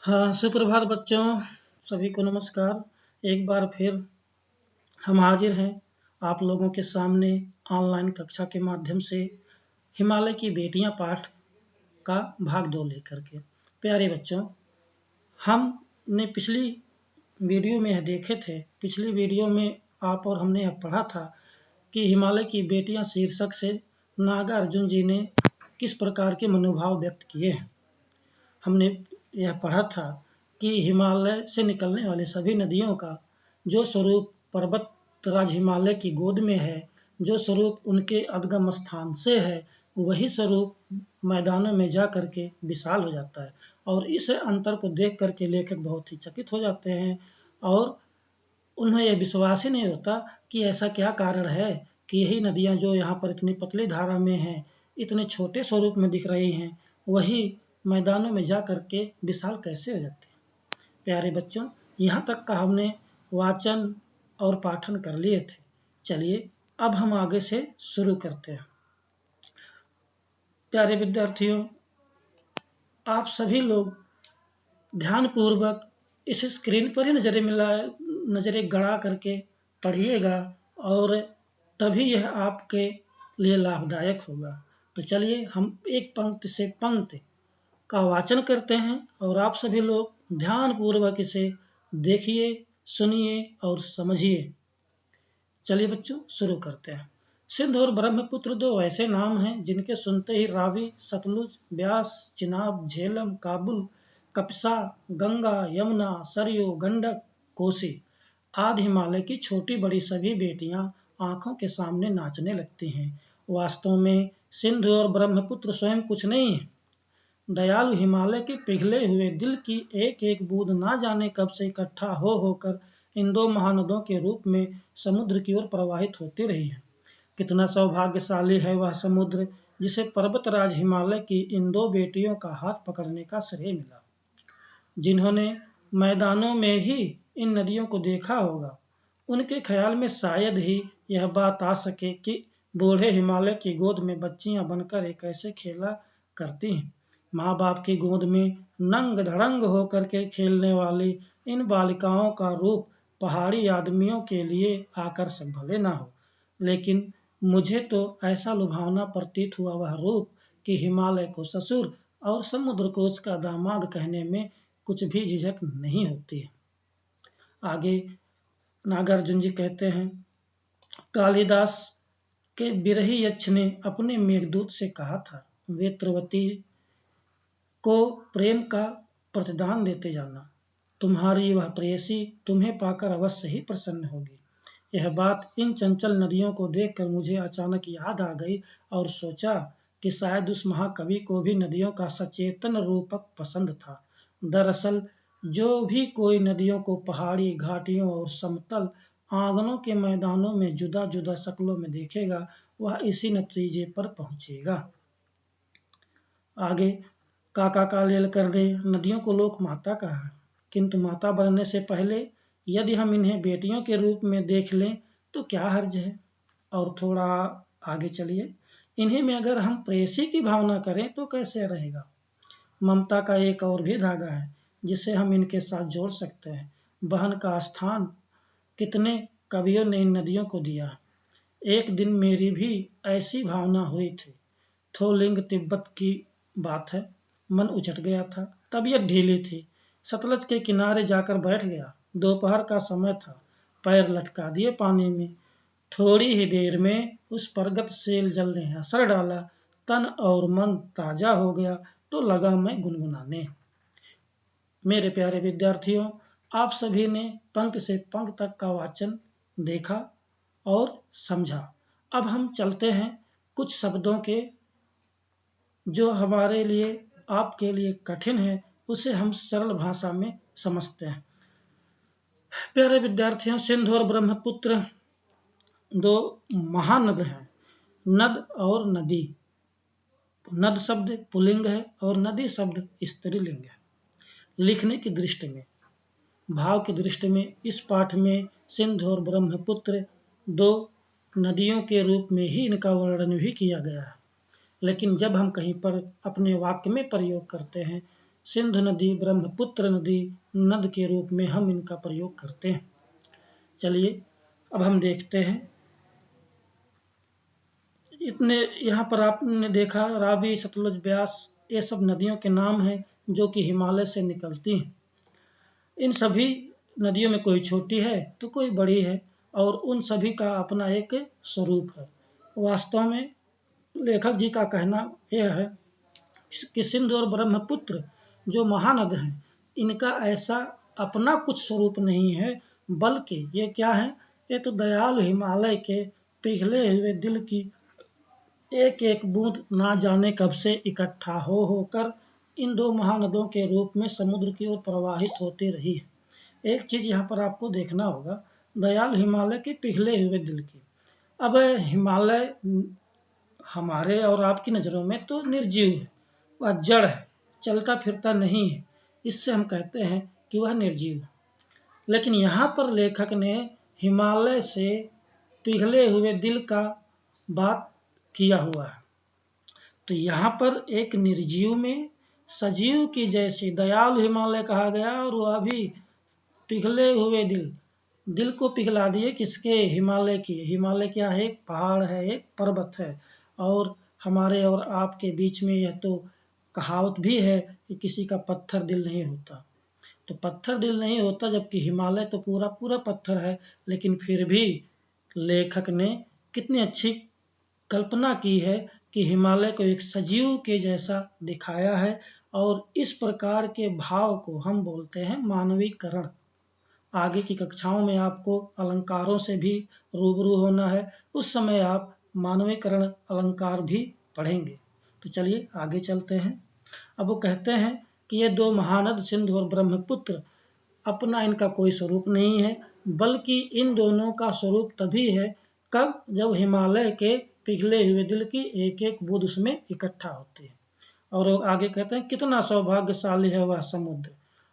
हाँ, सुप्रभात बच्चों। सभी को नमस्कार। एक बार फिर हम हाजिर हैं आप लोगों के सामने ऑनलाइन कक्षा के माध्यम से हिमालय की बेटियां पाठ का भाग 2 लेकर के। प्यारे बच्चों, हमने पिछली वीडियो में यह देखे थे, पिछली वीडियो में आप और हमने यह पढ़ा था कि हिमालय की बेटियां शीर्षक से नागार्जुन जी ने किस प्रकार के मनोभाव व्यक्त किए हैं। हमने यह पढ़ा था कि हिमालय से निकलने वाली सभी नदियों का जो स्वरूप पर्वतराज हिमालय की गोद में है, जो स्वरूप उनके उद्गम स्थान से है, वही स्वरूप मैदानों में जा करके विशाल हो जाता है। और इस अंतर को देख करके लेखक बहुत ही चकित हो जाते हैं और उन्हें यह विश्वास ही नहीं होता कि ऐसा क्या कारण है कि यही नदियाँ जो यहाँ पर इतनी पतली धारा में हैं, इतने छोटे स्वरूप में दिख रही हैं, वही मैदानों में जा करके विशाल कैसे हो जाते हैं। प्यारे बच्चों, यहाँ तक का हमने वाचन और पाठन कर लिए थे। चलिए अब हम आगे से शुरू करते हैं। प्यारे विद्यार्थियों, आप सभी लोग ध्यानपूर्वक इस स्क्रीन पर ही नज़रें गड़ा करके पढ़िएगा और तभी यह आपके लिए लाभदायक होगा। तो चलिए हम एक पंक्ति से पंक्ति का वाचन करते हैं और आप सभी लोग ध्यानपूर्वक इसे देखिए, सुनिए और समझिए। चलिए बच्चों, शुरू करते हैं। सिंध और ब्रह्मपुत्र दो ऐसे नाम हैं जिनके सुनते ही रावी, सतलुज, ब्यास, चिनाब, झेलम, काबुल, कपिसा, गंगा, यमुना, सरयू, गंडक, कोसी आदि हिमालय की छोटी बड़ी सभी बेटियां आंखों के सामने नाचने लगती हैं। वास्तव में सिंध और ब्रह्मपुत्र स्वयं कुछ नहीं है। दयालु हिमालय के पिघले हुए दिल की एक एक बूंद ना जाने कब से इकट्ठा हो होकर इन दो महानदों के रूप में समुद्र की ओर प्रवाहित होती रही है। कितना सौभाग्यशाली है वह समुद्र जिसे पर्वतराज हिमालय की इन दो बेटियों का हाथ पकड़ने का श्रेय मिला, जिन्होंने मैदानों में ही इन नदियों को देखा होगा। उनके ख्याल में शायद ही यह बात आ सके कि बूढ़े हिमालय की गोद में बच्चियां बनकर एक ऐसे खेला करती हैं। माँ बाप की गोद में नंग धड़ंग होकर के खेलने वाली इन बालिकाओं का रूप पहाड़ी आदमियों के लिए आकर्षक भले ना हो, लेकिन मुझे तो ऐसा लुभावना प्रतीत हुआ वह रूप कि हिमालय को ससुर और समुद्र को उसका दामाद कहने में कुछ भी झिझक नहीं होती है। आगे नागार्जुन जी कहते हैं, कालिदास के बिरही यक्ष ने अपने मेघदूत से कहा था, वेत्रवती को प्रेम का प्रतिदान देते जाना। तुम्हारी वह प्रेयसी तुम्हें पाकर अवश्य ही प्रसन्न होगी। यह बात इन चंचल नदियों को देखकर मुझे अचानक याद आ गई और सोचा कि शायद उस महाकवि को भी नदियों का सचेतन रूपक पसंद था। दरअसल जो भी कोई नदियों को पहाड़ी घाटियों और समतल आंगनों के मैदानों में जुदा जुदा शक्लों में देखेगा, वह इसी नतीजे पर पहुंचेगा। आगे काका कालेल करने नदियों को लोक माता कहा है, किंतु माता बनने से पहले यदि हम इन्हें बेटियों के रूप में देख लें तो क्या हर्ज है। और थोड़ा आगे चलिए, इन्हीं में अगर हम प्रेयसी की भावना करें तो कैसे रहेगा। ममता का एक और भी धागा है जिसे हम इनके साथ जोड़ सकते हैं। बहन का स्थान कितने कवियों ने इन नदियों को दिया। एक दिन मेरी भी ऐसी भावना हुई थी। थोलिंग तिब्बत की बात है, मन उचट गया था, तबीयत ढीली थी, सतलज के किनारे जाकर बैठ गया। दोपहर का समय था, पैर लटका दिए पानी में। थोड़ी ही देर में उस परगत सेल जल ने असर डाला, तन और मन ताजा हो गया तो लगा मैं गुनगुनाने। मेरे प्यारे विद्यार्थियों, आप सभी ने पंक्ति से पंक्ति तक का वाचन देखा और समझा। अब हम चलते हैं कुछ शब्दों के जो हमारे लिए आपके लिए कठिन है, उसे हम सरल भाषा में समझते हैं। प्यारे विद्यार्थियों, सिंध और ब्रह्मपुत्र दो महानद हैं। नद और नदी, नद शब्द पुल्लिंग है और नदी शब्द स्त्रीलिंग है। लिखने की दृष्टि में, भाव की दृष्टि में इस पाठ में सिंध और ब्रह्मपुत्र दो नदियों के रूप में ही इनका वर्णन भी किया गया है। लेकिन जब हम कहीं पर अपने वाक्य में प्रयोग करते हैं सिंधु नदी, ब्रह्मपुत्र नदी नद के रूप में हम इनका प्रयोग करते हैं। चलिए अब हम देखते हैं, इतने यहाँ पर आपने देखा रावी, सतलुज, ब्यास, ये सब नदियों के नाम हैं जो कि हिमालय से निकलती हैं। इन सभी नदियों में कोई छोटी है तो कोई बड़ी है, और उन सभी का अपना एक स्वरूप है। वास्तव में लेखक जी का कहना यह है कि सिंधु और ब्रह्मपुत्र जो महानद हैं, इनका ऐसा अपना कुछ स्वरूप नहीं है, बल्कि ये क्या है, ये तो दयाल हिमालय के पिघले हुए दिल की एक एक बूंद ना जाने कब से इकट्ठा होकर इन दो महानदों के रूप में समुद्र की ओर प्रवाहित होती रही है। एक चीज यहाँ पर आपको देखना होगा, दयाल हिमालय के पिघले हुए दिल की। अब हिमालय हमारे और आपकी नज़रों में तो निर्जीव है, वह जड़ है, चलता फिरता नहीं है, इससे हम कहते हैं कि वह निर्जीव है। लेकिन यहाँ पर लेखक ने हिमालय से पिघले हुए दिल का बात किया हुआ है। तो यहाँ पर एक निर्जीव में सजीव की जैसी दयालु हिमालय कहा गया, और वह भी पिघले हुए दिल को पिघला दिए किसके, हिमालय की। हिमालय क्या है, एक पहाड़ है, एक पर्वत है। और हमारे और आपके बीच में यह तो कहावत भी है कि किसी का पत्थर दिल नहीं होता। तो पत्थर दिल नहीं होता, जबकि हिमालय तो पूरा पूरा पत्थर है। लेकिन फिर भी लेखक ने कितनी अच्छी कल्पना की है कि हिमालय को एक सजीव के जैसा दिखाया है, और इस प्रकार के भाव को हम बोलते हैं मानवीकरण। आगे की कक्षाओं में आपको अलंकारों से भी रूबरू होना है, उस समय आप मानवीकरण अलंकार भी पढ़ेंगे। तो चलिए आगे चलते हैं। अब वो कहते हैं कि ये दो महानद सिंधु और ब्रह्मपुत्र अपना इनका कोई स्वरूप नहीं है, बल्कि इन दोनों का स्वरूप तभी है कब, जब हिमालय के पिघले हुए दिल की एक एक बूंद उसमें इकट्ठा होती है। और वो आगे कहते हैं कितना सौभाग्यशाली है वह समुद्र,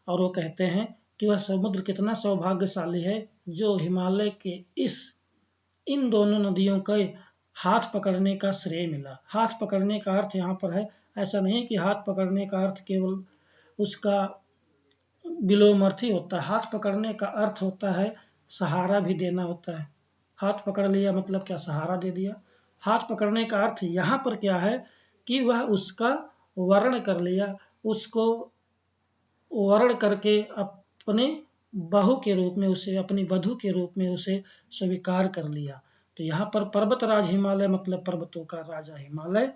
और वो कहते हैं कि वह समुद्र कितना सौभाग्यशाली है जो हिमालय के इन दोनों नदियों के हाथ पकड़ने का श्रेय मिला। हाथ पकड़ने का अर्थ यहाँ पर है, ऐसा नहीं कि हाथ पकड़ने का अर्थ केवल उसका विलोम-अर्थी होता है। हाथ पकड़ने का अर्थ होता है सहारा भी देना होता है। हाथ पकड़ लिया मतलब क्या, सहारा दे दिया। हाथ पकड़ने का अर्थ यहाँ पर क्या है कि वह उसका वर्ण कर लिया, उसको वर्ण करके अपने बहू के रूप में उसे, अपनी वधू के रूप में उसे स्वीकार कर लिया। तो यहाँ पर पर्वतराज हिमालय मतलब पर्वतों का राजा हिमालय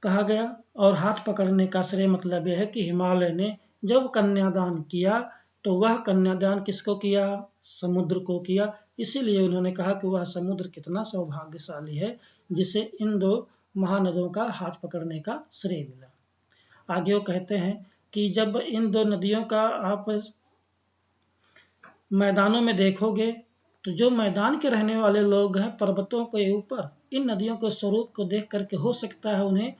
कहा गया। और हाथ पकड़ने का श्रेय मतलब यह है कि हिमालय ने जब कन्यादान किया तो वह कन्यादान किसको किया, समुद्र को किया। इसीलिए उन्होंने कहा कि वह समुद्र कितना सौभाग्यशाली है जिसे इन दो महानदों का हाथ पकड़ने का श्रेय मिला। आगे वो कहते हैं कि जब इन दो नदियों का आप मैदानों में देखोगे तो जो मैदान के रहने वाले लोग हैं पर्वतों के ऊपर, इन नदियों के स्वरूप को देख करके हो सकता है उन्हें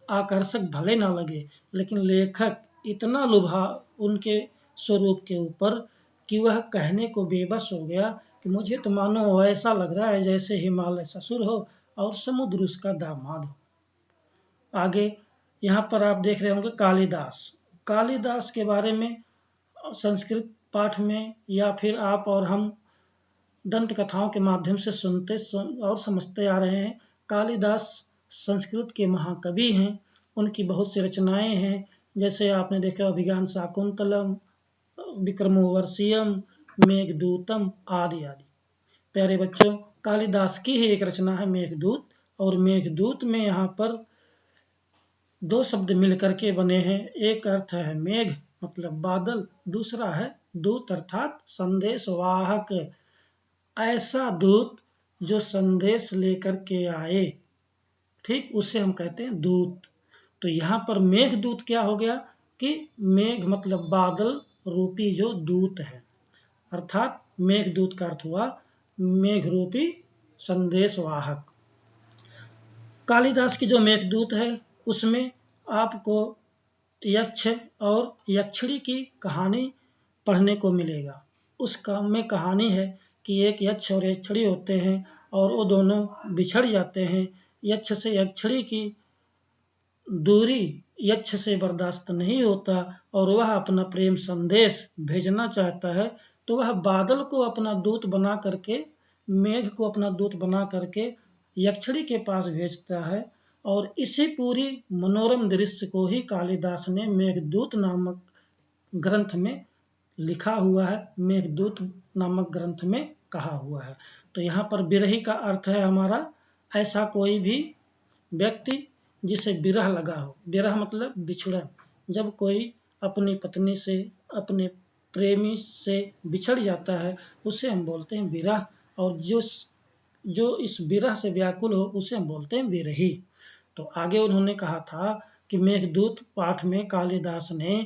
आकर्षक भले ना लगे, लेकिन लेखक इतना लुभा उनके स्वरूप के ऊपर कि वह कहने को बेबस हो गया कि मुझे तो मानो ऐसा लग रहा है जैसे हिमालय ससुर हो और समुद्र उसका दामाद हो। आगे यहाँ पर आप देख रहे होंगे कालिदास। कालिदास के बारे में संस्कृत पाठ में या फिर आप और हम दंत कथाओं के माध्यम से सुनते और समझते आ रहे हैं। कालिदास संस्कृत के महाकवि हैं, उनकी बहुत सी रचनाएं हैं, जैसे आपने देखा अभिज्ञान शाकुंतलम, विक्रमोर्वशीयम, मेघदूतम आदि आदि। प्यारे बच्चों, कालिदास की ही एक रचना है मेघदूत, और मेघदूत में यहाँ पर दो शब्द मिलकर के बने हैं। एक अर्थ है मेघ मतलब बादल, दूसरा है दूत अर्थात संदेश वाहक, ऐसा दूत जो संदेश लेकर के आए, ठीक, उसे हम कहते हैं दूत। तो यहाँ पर मेघदूत क्या हो गया कि मेघ मतलब बादल रूपी जो दूत है, अर्थात मेघदूत का अर्थ हुआ मेघ रूपी संदेश वाहक। कालिदास की जो मेघदूत है उसमें आपको यक्ष और यक्षिणी की कहानी पढ़ने को मिलेगा। उस में कहानी है कि एक यक्ष और यक्षिणी होते हैं और वो दोनों बिछड़ जाते हैं। यक्ष से यक्षिणी की दूरी यक्ष से बर्दाश्त नहीं होता और वह अपना प्रेम संदेश भेजना चाहता है, तो वह बादल को अपना दूत बना करके, मेघ को अपना दूत बना करके यक्षिणी के पास भेजता है। और इसी पूरी मनोरम दृश्य को ही कालिदास ने मेघदूत नामक ग्रंथ में लिखा हुआ है, मेघदूत नामक ग्रंथ में कहा हुआ है। तो यहाँ पर विरही का अर्थ है हमारा ऐसा कोई भी व्यक्ति जिसे विरह लगा हो। विरह मतलब बिछड़न। जब कोई अपनी पत्नी से, अपने प्रेमी से बिछड़ जाता है, उसे हम बोलते हैं विरह। और जो इस विरह से व्याकुल हो, उसे हम बोलते हैं विरही। तो आगे उन्होंने कहा था कि मेघदूत पाठ में कालिदास ने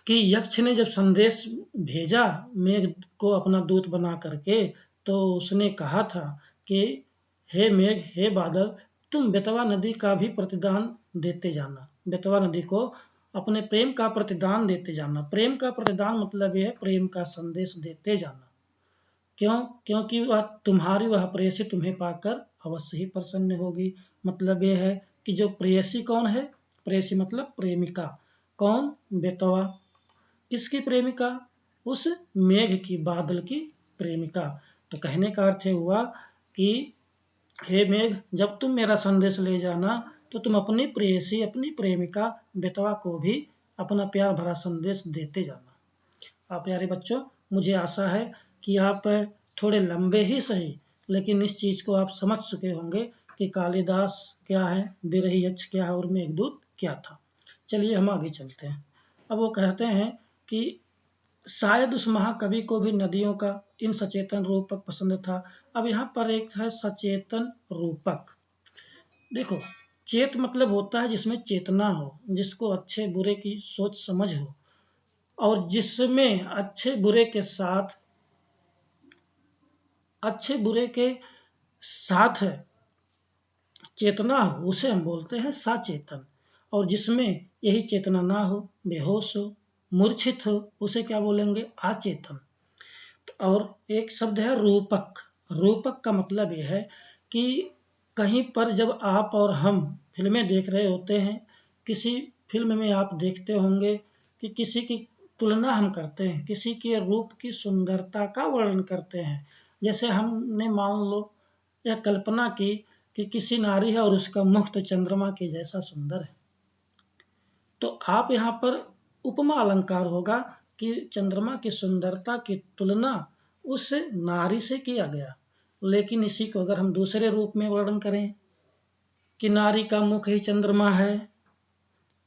कि यक्ष ने जब संदेश भेजा मेघ को अपना दूत बना करके, तो उसने कहा था कि हे मेघ, हे बादल, तुम बेतवा नदी का भी प्रतिदान देते जाना। बेतवा नदी को अपने प्रेम का प्रतिदान देते जाना। प्रेम का प्रतिदान मतलब यह है प्रेम का संदेश देते जाना। क्यों? क्योंकि वह प्रेयसी तुम्हें पाकर अवश्य ही प्रसन्न होगी। मतलब यह है कि जो प्रेयसी कौन है? प्रेयसी मतलब प्रेमिका। कौन? बेतवा। किसकी प्रेमिका? उस मेघ की, बादल की प्रेमिका। तो कहने का अर्थ हुआ कि हे मेघ, जब तुम मेरा संदेश ले जाना तो तुम अपनी प्रेयसी, अपनी प्रेमिका बेतवा को भी अपना प्यार भरा संदेश देते जाना। आप प्यारे बच्चों, मुझे आशा है कि आप थोड़े लंबे ही सही, लेकिन इस चीज को आप समझ चुके होंगे कि कालिदास क्या है, विरही यक्ष क्या है और मेघदूत क्या था। चलिए हम आगे चलते हैं। अब वो कहते हैं कि शायद उस महाकवि को भी नदियों का इन सचेतन रूपक पसंद था। अब यहाँ पर एक है सचेतन रूपक। देखो, चेत मतलब होता है जिसमें चेतना हो, जिसको अच्छे बुरे की सोच समझ हो, और जिसमें अच्छे बुरे के साथ चेतना हो, उसे हम बोलते हैं सचेतन। और जिसमें यही चेतना ना हो, बेहोश हो, मूर्छित हो, उसे क्या बोलेंगे? अचेतन। और एक शब्द है रूपक। रूपक का मतलब यह है कि कहीं पर जब आप और हम फिल्में देख रहे होते हैं, किसी फिल्म में आप देखते होंगे कि किसी की तुलना हम करते हैं, किसी के रूप की सुंदरता का वर्णन करते हैं। जैसे हमने मान लो यह कल्पना की कि किसी नारी है और उसका मुख तो चंद्रमा के जैसा सुंदर है, तो आप यहाँ पर उपमा अलंकार होगा कि चंद्रमा की सुंदरता की तुलना उस नारी से किया गया। लेकिन इसी को अगर हम दूसरे रूप में वर्णन करें कि नारी का मुख ही चंद्रमा है,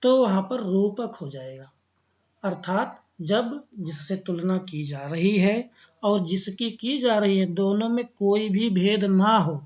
तो वहां पर रूपक हो जाएगा। अर्थात जब जिससे तुलना की जा रही है और जिसकी की जा रही है, दोनों में कोई भी भेद ना हो,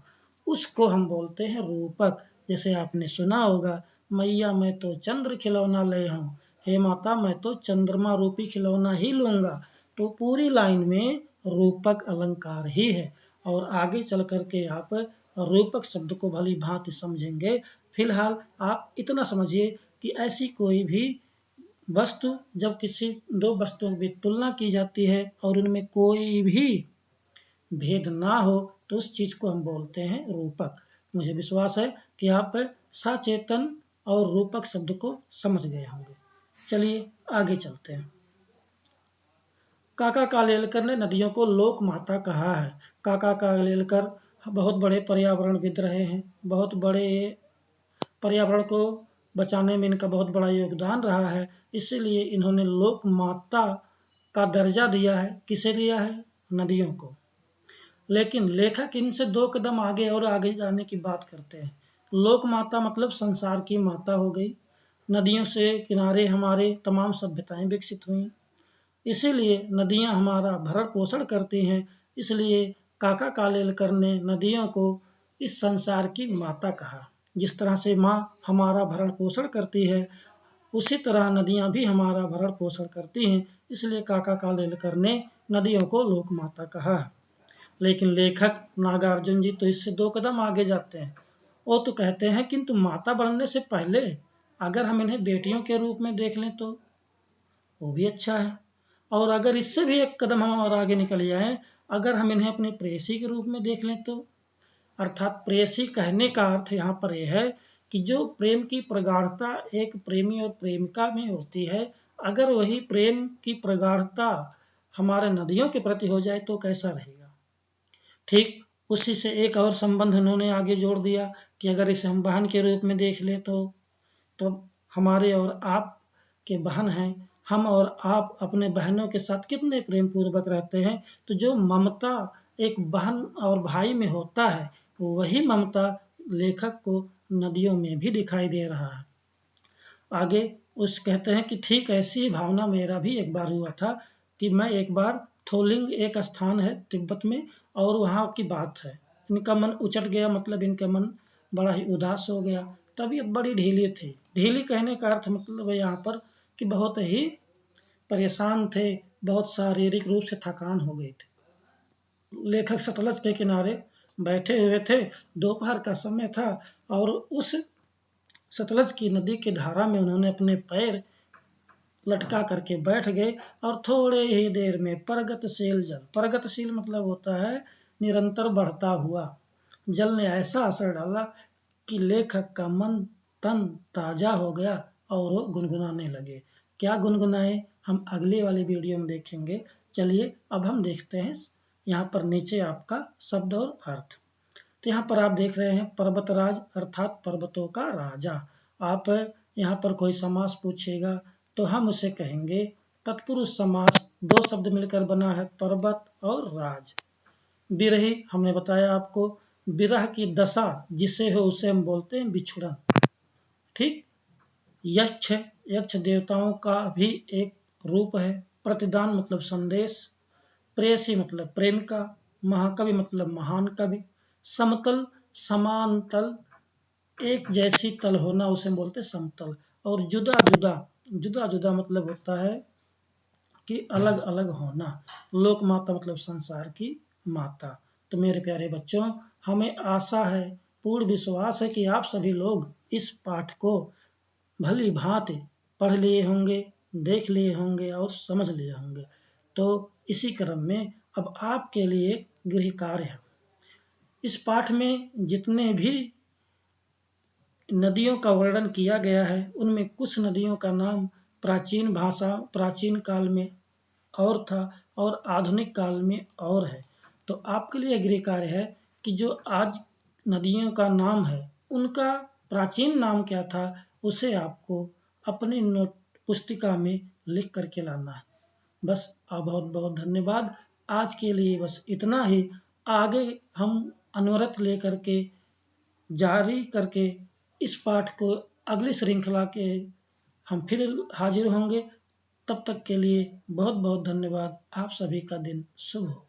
उसको हम बोलते हैं रूपक। जैसे आपने सुना होगा, मैया मैं तो चंद्र खिलौना ले हूँ, हे माता मैं तो चंद्रमा रूपी खिलौना ही लूंगा। तो पूरी लाइन में रूपक अलंकार ही है। और आगे चल करके आप रूपक शब्द को भली भांति समझेंगे। फिलहाल आप इतना समझिए कि ऐसी कोई भी वस्तु, जब किसी दो वस्तुओं की तुलना की जाती है और उनमें कोई भी भेद ना हो, तो उस चीज को हम बोलते हैं रूपक। मुझे विश्वास है कि आप सचेतन और रूपक शब्द को समझ गए होंगे। चलिए आगे चलते हैं। काका कालेलकर ने नदियों को लोक माता कहा है। काका कालेलकर बहुत बड़े पर्यावरणविद रहे हैं। बहुत बड़े पर्यावरण को बचाने में इनका बहुत बड़ा योगदान रहा है। इसीलिए इन्होंने लोक माता का दर्जा दिया है। किसे दिया है? नदियों को। लेकिन लेखक इनसे 2 कदम आगे और आगे जाने की बात करते हैं। लोक माता मतलब संसार की माता हो गई। नदियों से किनारे हमारे तमाम सभ्यताएं विकसित हुई। इसीलिए नदियां हमारा भरण पोषण करती हैं। इसलिए काका कालेलकर ने नदियों को इस संसार की माता कहा। जिस तरह से माँ हमारा भरण पोषण करती है, उसी तरह नदियां भी हमारा भरण पोषण करती हैं। इसलिए काका कालेलकर ने नदियों को लोक माता कहा। लेकिन लेखक नागार्जुन जी तो इससे 2 कदम आगे जाते हैं। वो तो कहते हैं किंतु माता बनने से पहले अगर हम इन्हें बेटियों के रूप में देख लें तो वो भी अच्छा है। और अगर इससे भी 1 कदम हम और आगे निकल जाएं, अगर हम इन्हें अपनी प्रेयसी के रूप में देख लें तो, अर्थात प्रेयसी कहने का अर्थ यहाँ पर यह है कि जो प्रेम की प्रगाढ़ता एक प्रेमी और प्रेमिका में होती है, अगर वही प्रेम की प्रगाढ़ता हमारे नदियों के प्रति हो जाए तो कैसा रहेगा। ठीक उसी से एक और संबंध उन्होंने आगे जोड़ दिया कि अगर इसे हम बहन के रूप में देख ले तो हमारे और आप के बहन हैं, हम और आप अपने बहनों के साथ कितने प्रेम पूर्वक रहते हैं। तो जो ममता एक बहन और भाई में होता है, वही ममता लेखक को नदियों में भी दिखाई दे रहा है। आगे उस कहते हैं कि ठीक ऐसी ही भावना मेरा भी एक बार हुआ था कि मैं एक बार थोलिंग एक स्थान है तिब्बत में, और वहाँ की बात है, इनका मन उचट गया, मतलब इनका मन बड़ा ही उदास हो गया। तबीयत बड़ी ढीली थी। ढीली कहने का अर्थ मतलब है यहाँ पर कि बहुत ही परेशान थे, बहुत शारीरिक रूप से थकान हो गई थी। लेखक सतलज के किनारे बैठे हुए थे, दोपहर का समय था, और उस सतलज की नदी की धारा में उन्होंने अपने पैर लटका करके बैठ गए, और थोड़े ही देर में प्रगतिशील जल, प्रगतिशील मतलब होता है निरंतर बढ़ता हुआ, जल ने ऐसा असर डाला कि लेखक का मन तन ताजा हो गया और वो गुनगुनाने लगे। क्या गुनगुनाए हम अगले वाले वीडियो में देखेंगे। चलिए अब हम देखते हैं यहाँ पर नीचे आपका शब्द और अर्थ। तो यहाँ पर आप देख रहे हैं पर्वतराज अर्थात पर्वतों का राजा। आप यहाँ पर कोई समास पूछेगा तो हम उसे कहेंगे तत्पुरुष समास, दो शब्द मिलकर बना है पर्वत और राज। विरही हमने बताया आपको, विरह की दशा जिसे हो उसे हम बोलते हैं बिछुड़न। ठीक। यक्ष, यक्ष देवताओं का भी एक रूप है। प्रतिदान मतलब संदेश। प्रेयसी मतलब प्रेमिका। महाकवि मतलब महान कवि। समतल, समान तल, एक जैसी तल होना उसे बोलते समतल। और जुदा जुदा, जुदा जुदा मतलब होता है कि अलग अलग होना। लोक माता मतलब संसार की माता। तो मेरे प्यारे बच्चों, हमें आशा है, पूर्ण विश्वास है कि आप सभी लोग इस पाठ को भली भांति पढ़ लिए होंगे, देख लिए होंगे और समझ लिए होंगे। तो इसी क्रम में अब आपके लिए गृह कार्य है। इस पाठ में जितने भी नदियों का वर्णन किया गया है, उनमें कुछ नदियों का नाम प्राचीन भाषा, प्राचीन काल में और था और आधुनिक काल में और है। तो आपके लिए गृह कार्य है कि जो आज नदियों का नाम है, उनका प्राचीन नाम क्या था, उसे आपको अपनी नोट पुस्तिका में लिख करके लाना है। बस बहुत बहुत धन्यवाद। आज के लिए बस इतना ही। आगे हम अनवरत लेकर के जारी करके इस पाठ को अगली श्रृंखला के हम फिर हाजिर होंगे। तब तक के लिए बहुत बहुत धन्यवाद। आप सभी का दिन शुभ हो।